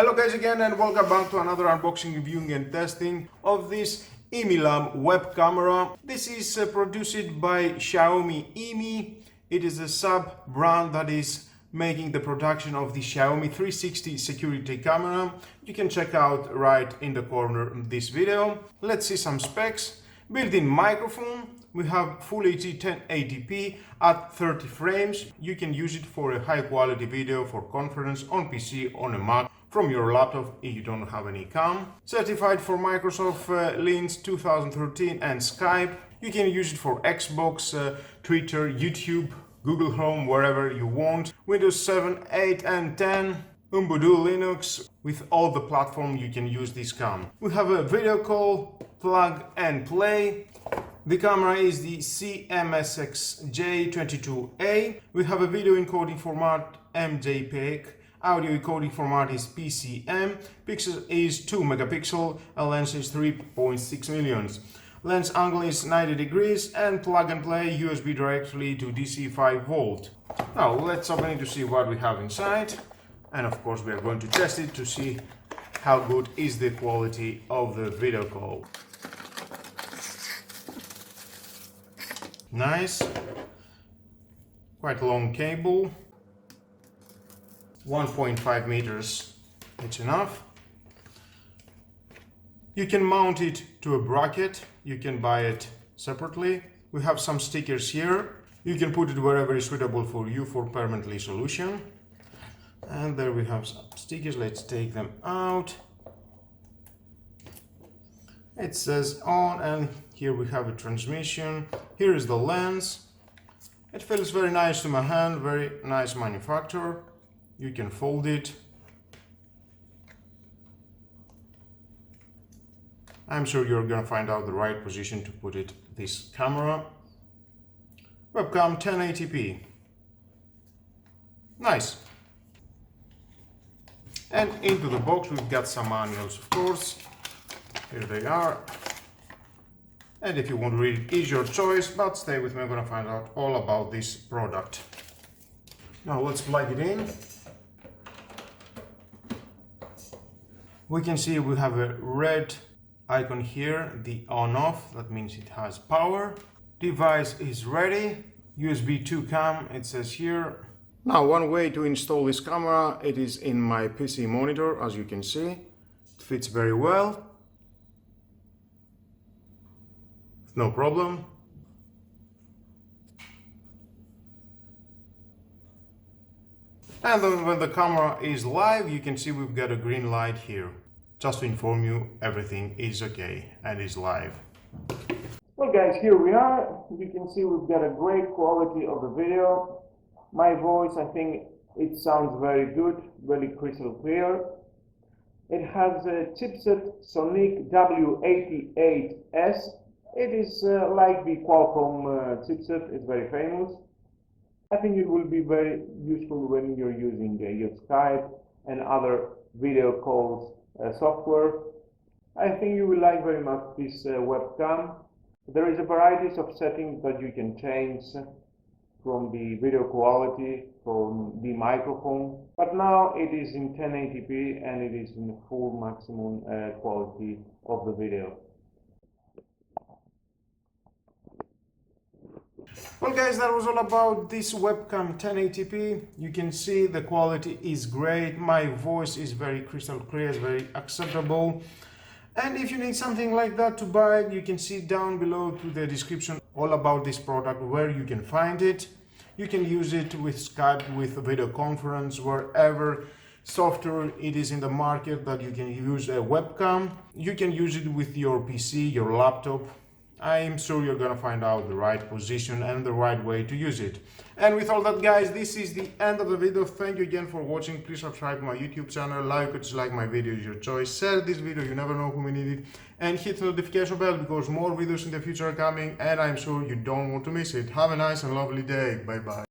Hello guys again and welcome back to another unboxing, reviewing and testing of this IMILAB web camera. This is produced by Xiaomi IMI. It is a sub-brand that is making the production of the Xiaomi 360 security camera. You can check out right in the corner of this video. Let's see some specs. Built-in microphone. We have Full HD 1080p at 30 frames. You can use it for a high quality video for conference on PC, on a Mac, from your laptop if you don't have any cam. Certified for Microsoft Lync 2013 and Skype. You can use it for Xbox, Twitter, YouTube, Google Home, wherever you want. Windows 7, 8 and 10. Ubuntu Linux. With all the platforms you can use this cam. We have a video call, plug and play. The camera is the CMSXJ22A. We have a video encoding format MJPEG. Audio encoding format is PCM. Pixel is 2 megapixel. And lens is 3.6 millions. Lens angle is 90 degrees and plug and play USB directly to DC 5 volt. Now let's open it to see what we have inside. And of course we are going to test it to see how good is the quality of the video call. Nice, quite long cable, 1.5 meters, it's enough. You can mount it to a bracket, you can buy it separately. We have some stickers here, you can put it wherever is suitable for you for permanently solution. And there we have some stickers, let's take them out. It says on, and here we have a transmission. Here is the lens. It feels very nice to my hand, very nice manufacturer. You can fold it. I'm sure you're gonna find out the right position to put it, this camera. Webcam 1080p. Nice. And into the box we've got some manuals, of course. Here they are. And if you want to read it, is your choice, but stay with me, I'm going to find out all about this product. Now let's plug it in. We can see we have a red icon here, the on-off, that means it has power. Device is ready. USB 2 cam, it says here. Now one way to install this camera, it is in my PC monitor, as you can see. It fits very well. No problem. And then when the camera is live, you can see we've got a green light here. Just to inform you, everything is okay and is live. Well guys, here we are. You can see we've got a great quality of the video. My voice, I think it sounds very good, really crystal clear. It has a chipset Sonix W88S. It is like the Qualcomm chipset, it's very famous. I think it will be very useful when you're using your Skype and other video calls software. I think you will like very much this webcam. There is a variety of settings that you can change from the video quality, from the microphone. But now it is in 1080p and it is in the full maximum quality of the video. Well guys, that was all about this webcam 1080p. You can see the quality is great. My voice is very crystal clear, it's very acceptable. And if you need something like that to buy, you can see down below to the description all about this product, where you can find it. You can use it with Skype, with video conference, wherever software it is in the market that you can use a webcam. You can use it with your PC, your laptop. I'm sure you're gonna find out the right position and the right way to use it. And with all that guys, this is the end of the video. Thank you again for watching. Please subscribe to my YouTube channel, like or dislike my video is your choice. Share this video, you never know who may need it. And hit the notification bell because more videos in the future are coming and I'm sure you don't want to miss it. Have a nice and lovely day. Bye bye.